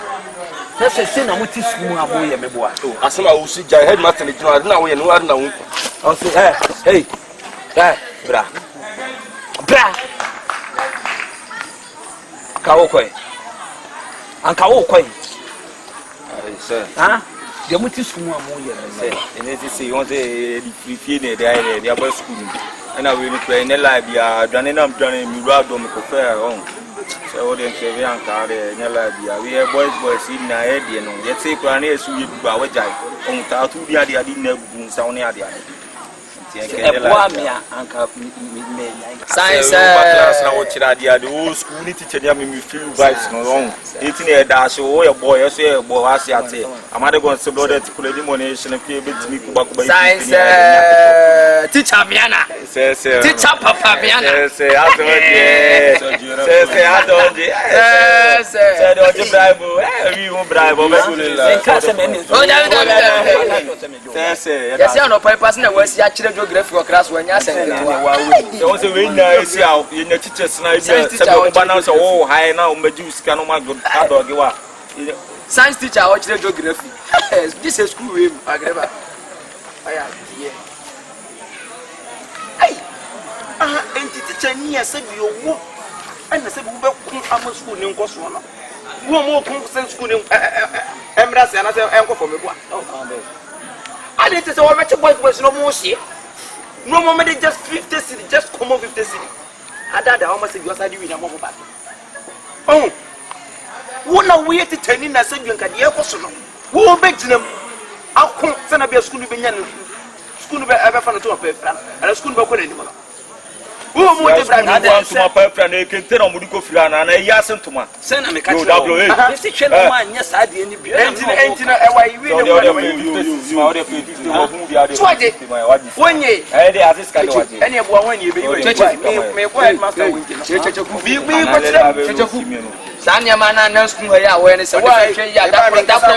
Se na mo ti sumu abo ye meboa. Asema wo si ja headmaster ni jino adina wo ye no adina wo. O se hey. Bra. Ka okoi. anka wo kwai sir ha de muti school mu amoye sir ene ti say won say free ne dey aba school na we look in the lab ya dwane na dwane mi ru adom ko fair on so we dey say anka dey in the lab ya we boys in na e dey no yet say kura na esu ye gba wajai on ta tu dia dia na gugu nsa on ya dia boa me anka me science class na wo kira dia the whole school ni teacher dia me feel vibes no wrong it na da so wo boy so ye boy wasi ate amade go se brother to kula di money shine pay betimi kuba science teacher miana say teacher papa miana say atonje say atonje say do je bribe we won bribe o be say ka se me o da say yes ya no purpose na wasi a kire geography class when ya say so say we na esi a ye teachers na say we balance o high na o meju sika no ma good dog wa science teacher o kire geography this is school we agreba aya yeah aha enti teacher ni ya say bi owo ana say bi be kun am school ni nko so no wo mo kun school ni emra say na say enko for me bo I didn't say what my boys no more shit. No more than just 50 city, just come on 50 city. I thought that almost you are doing a mobile back. Oh, what now we to turn in a second can you also know? Who begs them? I'll come send a school to be school to ever found to a paper and a school to go anymore. Who want to my paper and they can tell on Muduko Filan and a yasin to my send a catch man. Yes, I didn't be when ye, any of one you be Sanya mana na school ya when say why that prevent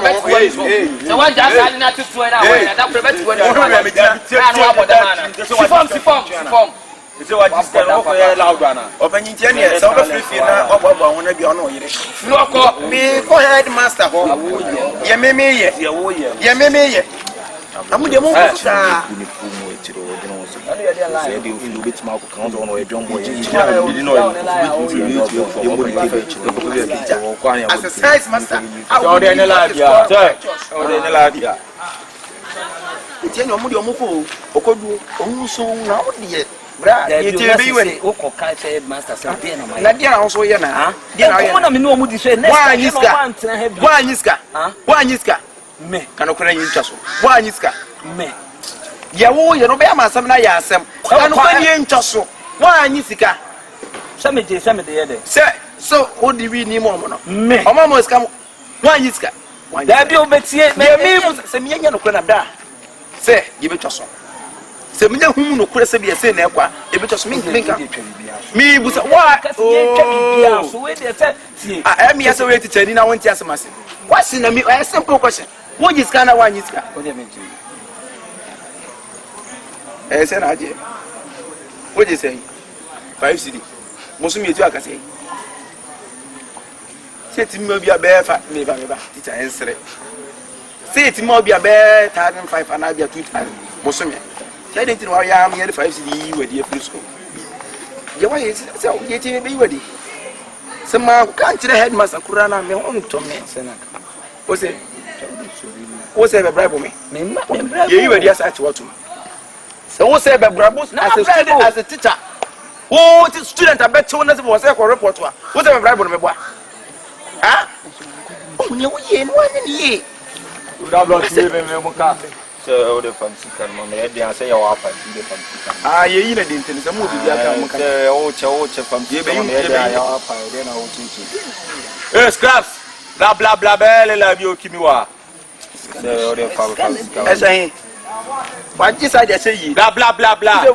so one just not to 2 hours that prevent form is what this can offer loud one open engineer so free na ogbagba won na bi ona oyire floko me ko headmaster ho ye meme ye amu de mo sa say the feel bit ma ko kan zo no e dwon boy as a science master so dey na labia so dey na labia ti enu amu de mo ko okodu ohun so na o de bra ye ti be we o ko ka say master say dey na mai na dey na so ye na dey na ye na me no mu di so next time wa nyiska me kana kura yin twaso wa nyiska me ye wo ye no be amasam na ya asem kana kura yin twaso wa nyisika se me de ye de se so o di wi ni mo no me o ma mo ska wa nyiska da bi o betie me mi se me nya no kura na da se ye be twaso se me nya humu no kura se bi se na ekwa e be twaso me mi busa wa kasi ye twa bibia so we de se tie me ya se we titani na won ti asemase wasi na mi a simple question what is kana wa nyiska o de menji say na aje what is say 5 cedi musu mi etu akase say ti mo bia be fa me ba teacher ensere say ti mo bia be 1,500 and bia 2,000 musu mi say dey tin wa ya am ye 5 cedi we dey free school ye wa ye say ye ti be we dey sama kan tire headmaster kurana me on to me sena o say be bribe me ye you dey say what so say be bribe as a teacher oh student abet won say was say report wa wo say be bribe me boa ah o ne wo ye no ye da block me mo ka so o de fancy kan mo me dey say you apa dey fancy ah ye yi na dey tin say mo bi aka mo ka o che fancy be me dey ya apa dey na o chichi scraps bla bla bla bele la bi o kimi wa so o de fancy kan what just I say yi bla bla bla bla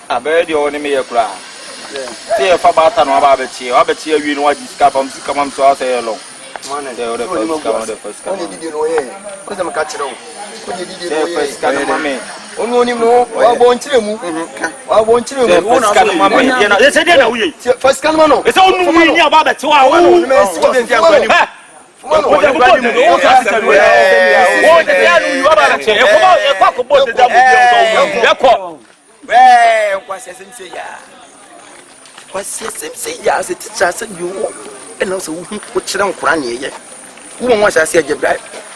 abe dey o ni me ye kura say fa ba ta no aba be tie wi no wa disca fam sika mam so say long de o de first kan ni di no ye o se me ka kire o ni di no ye first kan mame onu oni no wa bo nkire mu wo na so mame ye na se dey na wuye first kan no e se onu wi ni aba be tie wa wo ni me si o de dia kwa ni mu o de ko ni mu o sa se we o de dia nu yu aba be tie e kwa ko bo de da mu bi o ko kwa se se ya kwa se se ya se teacher se you ɛna sɛ wohu wokyerɛ nkora ne ɛyɛ wo wɔn ahyɛ ase agye bra